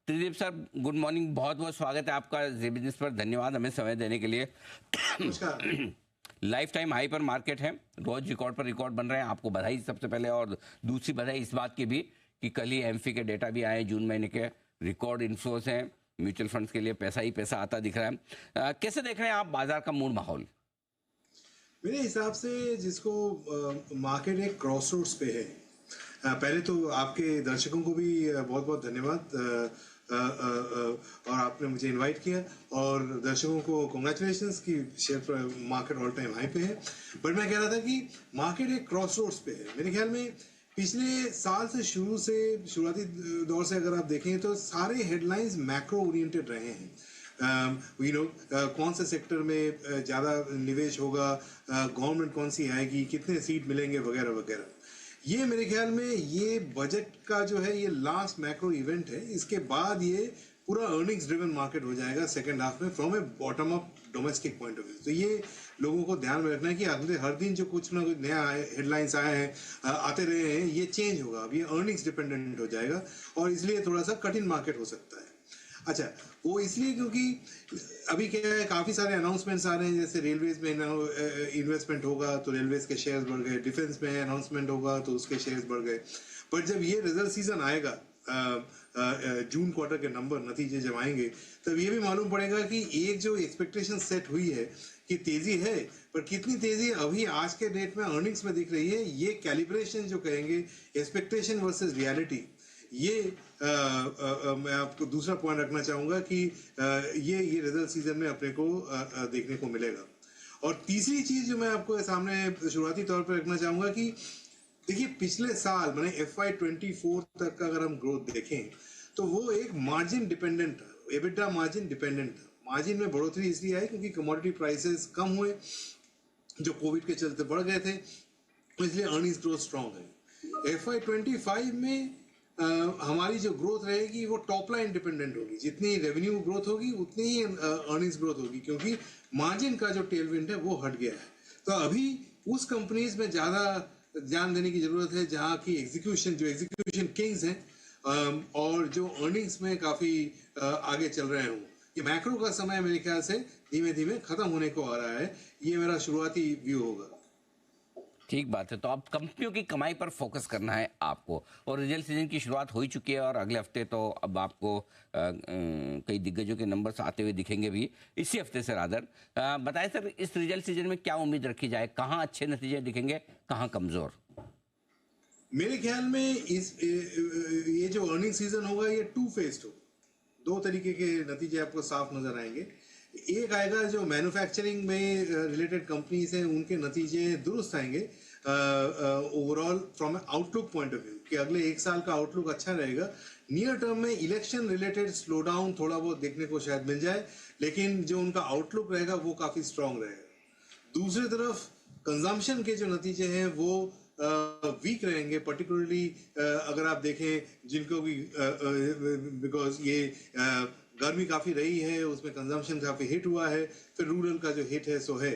Tridip sir, good morning. बहुत बहुत स्वागत है आपका जी बिजनेस पर। धन्यवाद हमें समय देने के लिए। नमस्कार। लाइफ टाइम हाई पर मार्केट है, रोज रिकॉर्ड पर रिकॉर्ड बन रहे हैं। आपको बधाई सबसे पहले, और दूसरी बधाई इस बात की भी कि कल ही एमफी के डेटा भी आए, जून महीने के रिकॉर्ड इन्फ्लोस हैं। म्यूचुअल फंड्स के लिए पैसा ही पैसा आता दिख रहा है। कैसे देख रहे हैं आप बाजार का मूड माहौल? मेरे हिसाब से जिसको मार्केट एक क्रॉस रोड्स पे है। पहले तो आपके दर्शकों को भी बहुत बहुत धन्यवाद, और आपने मुझे इनवाइट किया, और दर्शकों को कॉन्ग्रेचुलेशंस कि शेयर पर मार्केट ऑल टाइम हाई पे है। बट मैं कह रहा था कि मार्केट एक क्रॉस रोड्स पे है। मेरे ख्याल में पिछले साल से शुरुआती दौर से अगर आप देखें तो सारे हेडलाइंस मैक्रो ओरिएंटेड रहे हैं। कौन से सेक्टर में ज़्यादा निवेश होगा, गवर्नमेंट कौन सी आएगी, कितने सीट मिलेंगे, वगैरह वगैरह। ये मेरे ख्याल में ये बजट का जो है ये लास्ट मैक्रो इवेंट है। इसके बाद ये पूरा अर्निंग्स ड्रिवन मार्केट हो जाएगा सेकंड हाफ में, from A bottom up domestic point of view. तो ये लोगों को ध्यान में रखना है कि अगले हर दिन जो कुछ ना कुछ नया हेडलाइंस आए हैं, आते रहे हैं, ये चेंज होगा। अब ये अर्निंग्स डिपेंडेंट हो जाएगा, और इसलिए थोड़ा सा कठिन मार्केट हो सकता है। अच्छा, वो इसलिए क्योंकि अभी क्या है, काफ़ी सारे अनाउंसमेंट्स आ रहे हैं। जैसे रेलवेज में इन्वेस्टमेंट होगा तो रेलवेज के शेयर्स बढ़ गए, डिफेंस में अनाउंसमेंट होगा तो उसके शेयर्स बढ़ गए। पर जब ये रिजल्ट सीजन आएगा, जून क्वार्टर के नंबर नतीजे जब आएंगे, तब ये भी मालूम पड़ेगा कि एक जो एक्सपेक्टेशन सेट हुई है कि तेजी है, पर कितनी तेजी अभी आज के डेट में अर्निंग्स में दिख रही है, ये कैलिब्रेशन जो कहेंगे, एक्सपेक्टेशन वर्सेस रियलिटी, ये मैं आपको दूसरा पॉइंट रखना चाहूँगा कि ये रिजल्ट सीजन में अपने को देखने को मिलेगा। और तीसरी चीज़ जो मैं आपको सामने शुरुआती तौर पर रखना चाहूँगा कि देखिए, पिछले साल मैंने FY24 तक का अगर हम ग्रोथ देखें तो वो एक मार्जिन डिपेंडेंट था, एबिटा मार्जिन डिपेंडेंट था। मार्जिन में बढ़ोतरी इसलिए आई क्योंकि कमोडिटी प्राइसेस कम हुए जो कोविड के चलते बढ़ गए थे, इसलिए अर्निंग्स ग्रोथ स्ट्रॉन्ग है। FY25 में हमारी जो ग्रोथ रहेगी वो टॉप लाइन डिपेंडेंट होगी। जितनी रेवेन्यू ग्रोथ होगी उतनी ही अर्निंग्स ग्रोथ होगी, क्योंकि मार्जिन का जो टेलविंड है वो हट गया है। तो अभी उस कंपनीज में ज़्यादा ध्यान देने की जरूरत है जहाँ की एग्जीक्यूशन किंग्स हैं, और जो अर्निंग्स में काफ़ी आगे चल रहे हों। ये मैक्रो का समय मेरे ख्याल से धीमे धीमे खत्म होने को आ रहा है। ये मेरा शुरुआती व्यू होगा। ठीक बात है। तो अब कंपनियों की कमाई पर फोकस करना है आपको, और रिजल्ट सीजन की शुरुआत हो ही चुकी है, और अगले हफ्ते तो अब आपको कई दिग्गजों के नंबर्स आते हुए दिखेंगे भी इसी हफ्ते से। रादर बताएं सर, इस रिजल्ट सीजन में क्या उम्मीद रखी जाए? कहाँ अच्छे नतीजे दिखेंगे, कहाँ कमजोर? मेरे ख्याल में ये जो अर्निंग सीजन होगा ये टू फेस्ड होगा। दो तरीके के नतीजे आपको साफ नजर आएंगे। एक आएगा जो मैन्युफैक्चरिंग में रिलेटेड कंपनीज हैं, उनके नतीजे दुरुस्त आएंगे overall from outlook point of view, कि अगले एक साल का आउटलुक अच्छा रहेगा। नियर टर्म में इलेक्शन रिलेटेड स्लो डाउन थोड़ा बहुत देखने को शायद मिल जाए, लेकिन जो उनका आउटलुक रहेगा वो काफ़ी स्ट्रांग रहेगा। दूसरी तरफ कंजम्पशन के जो नतीजे हैं वो वीक रहेंगे, पर्टिकुलरली अगर आप देखें जिनको भी, बिकॉज ये गर्मी काफ़ी रही है, उसमें कंजम्पशन काफ़ी हिट हुआ है, फिर रूरल का जो हिट है सो है।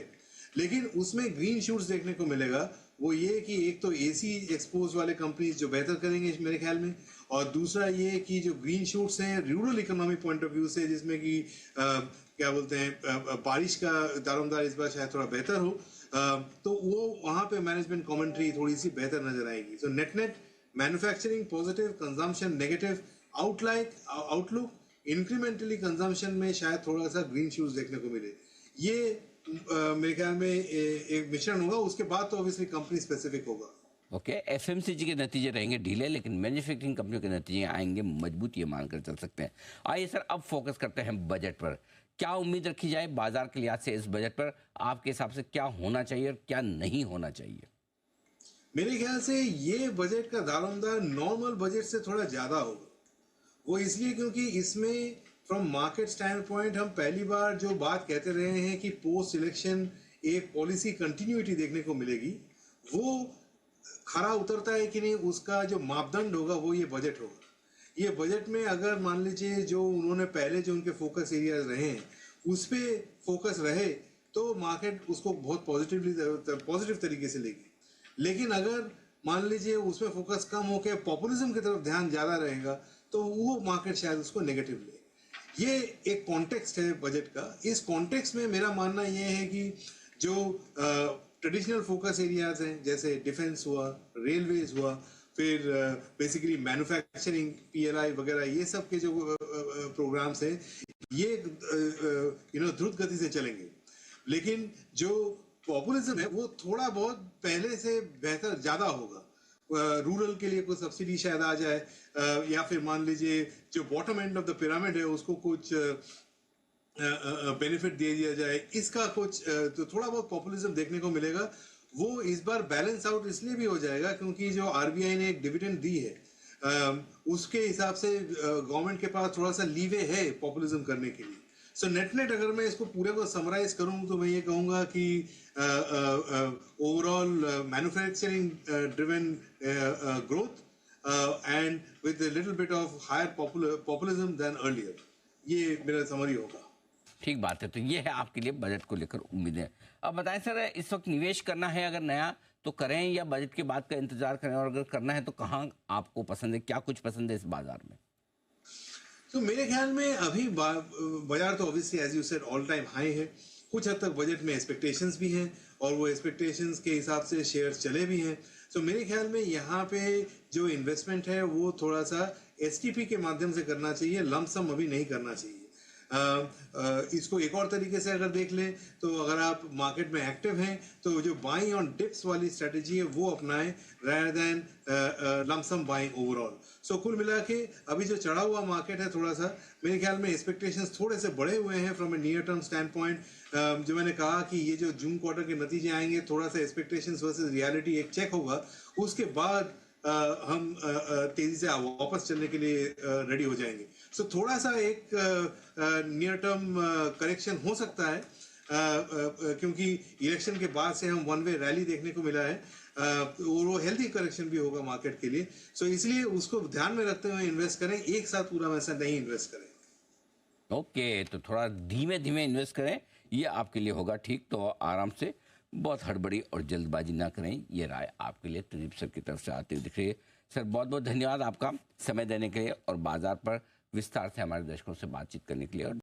लेकिन उसमें ग्रीन शूट्स देखने को मिलेगा। वो ये कि एक तो एसी एक्सपोज वाले कंपनीज जो बेहतर करेंगे मेरे ख्याल में, और दूसरा ये कि जो ग्रीन शूट्स हैं rural economy point of view से, जिसमें कि क्या बोलते हैं, बारिश का दारोमदार इस बार शायद थोड़ा बेहतर हो, तो वो वहाँ पे मैनेजमेंट कमेंट्री थोड़ी सी बेहतर नजर आएगी। So net net manufacturing positive, consumption negative, outlook incrementally consumption में शायद थोड़ा सा ग्रीन शूट्स देखने को मिले। ये मेरे ख्याल में एक मिश्रण होगा। उसके बाद तो ऑब्वियसली कंपनी स्पेसिफिक होगा। ओके, एफएमसीजी के नतीजे रहेंगे ढीले, लेकिन मैन्युफैक्चरिंग कंपनियों के नतीजे आएंगे मजबूत, ये मानकर चल सकते हैं। आइए सर, अब फोकस करते हैं बजट पर। क्या उम्मीद रखी जाए बाजार के लिहाज से इस बजट पर? आपके हिसाब से क्या होना चाहिए और क्या नहीं होना चाहिए? मेरे ख्याल से ये बजट का दारोमदार नॉर्मल बजट से थोड़ा ज्यादा होगा। वो इसलिए क्योंकि इसमें फ्रॉम मार्केट स्टैंड पॉइंट हम पहली बार जो बात कहते रहे हैं कि पोस्ट इलेक्शन एक पॉलिसी कंटिन्यूटी देखने को मिलेगी, वो खरा उतरता है कि नहीं, उसका जो मापदंड होगा वो ये बजट होगा। ये बजट में अगर मान लीजिए जो उन्होंने पहले जो उनके फोकस एरियाज रहे हैं उस पर फोकस रहे तो मार्केट उसको बहुत पॉजिटिव तरीके से लेगी। लेकिन अगर मान लीजिए उसमें फोकस कम होकर पॉपुलिज्म की तरफ ध्यान ज़्यादा रहेगा तो वो मार्केट शायद उसको नेगेटिव ले। ये एक कॉन्टेक्स्ट है बजट का। इस कॉन्टेक्स्ट में मेरा मानना ये है कि जो ट्रेडिशनल फोकस एरियाज हैं जैसे डिफेंस हुआ, रेलवेज हुआ, फिर बेसिकली मैन्युफैक्चरिंग, पीएलआई वगैरह, ये सब के जो प्रोग्राम्स हैं ये द्रुत गति से चलेंगे। लेकिन जो पॉपुलिज्म है वो थोड़ा बहुत पहले से बेहतर ज्यादा होगा। रूरल के लिए कोई सब्सिडी शायद आ जाए, या फिर मान लीजिए जो bottom end of the pyramid है उसको कुछ बेनिफिट दे दिया जाए, इसका कुछ तो थोड़ा बहुत पॉपुलिज्म देखने को मिलेगा। वो इस बार बैलेंस आउट इसलिए भी हो जाएगा क्योंकि जो आरबीआई ने एक डिविडेंड दी है, उसके हिसाब से गवर्नमेंट के पास थोड़ा सा लीवे है पॉपुलिज्म करने के लिए। सो नेट नेट अगर मैं इसको पूरे को समराइज करूं तो मैं ये कहूंगा कि overall manufacturing driven growth and with a little bit of higher populism than earlier, ये मेरा समरी होगा। ठीक बात है। तो ये है आपके लिए बजट को लेकर उम्मीदें। अब बताएं सर, इस वक्त निवेश करना है अगर नया तो करें या बजट के बाद का इंतजार करें, और अगर करना है तो कहाँ आपको पसंद है, क्या कुछ पसंद है इस बाजार में? तो मेरे ख्याल में अभी बाजार तो obviously as you said all time high है। कुछ हद तक बजट में एक्सपेक्टेशंस भी हैं और वो एक्सपेक्टेशंस के हिसाब से शेयर्स चले भी हैं। तो मेरे ख्याल में यहाँ पे जो इन्वेस्टमेंट है वो थोड़ा सा एसटीपी के माध्यम से करना चाहिए, लमसम अभी नहीं करना चाहिए। इसको एक और तरीके से अगर देख लें तो अगर आप मार्केट में एक्टिव हैं तो जो बाइंग ऑन डिप्स वाली स्ट्रेटेजी है वो अपनाएं rather than lump sum buying overall. So कुल मिला के अभी जो चढ़ा हुआ मार्केट है थोड़ा सा मेरे ख्याल में एक्सपेक्टेशंस थोड़े से बढ़े हुए हैं from A near term stand point. जो मैंने कहा कि ये जो जून क्वार्टर के नतीजे आएंगे, थोड़ा सा एक्सपेक्टेशंस वर्सेस रियलिटी एक चेक होगा, उसके बाद हम तेजी से वापस चलने के लिए रेडी हो जाएंगे। सो थोड़ा सा एक नियर टर्म करेक्शन हो सकता है, क्योंकि इलेक्शन के बाद से हम वन वे रैली देखने को मिला है, और वो हेल्दी करेक्शन भी होगा मार्केट के लिए। सो इसलिए उसको ध्यान में रखते हुए इन्वेस्ट करें, एक साथ पूरा वैसा नहीं इन्वेस्ट करें। ओके, तो थोड़ा धीमे धीमे इन्वेस्ट करें, ये आपके लिए होगा ठीक। तो आराम से, बहुत हड़बड़ी और जल्दबाजी ना करें, ये राय आपके लिए त्रिदीप सर की तरफ से आती हुई दिख रही है। सर बहुत बहुत धन्यवाद आपका समय देने के लिए और बाजार पर विस्तार से हमारे दर्शकों से बातचीत करने के लिए। और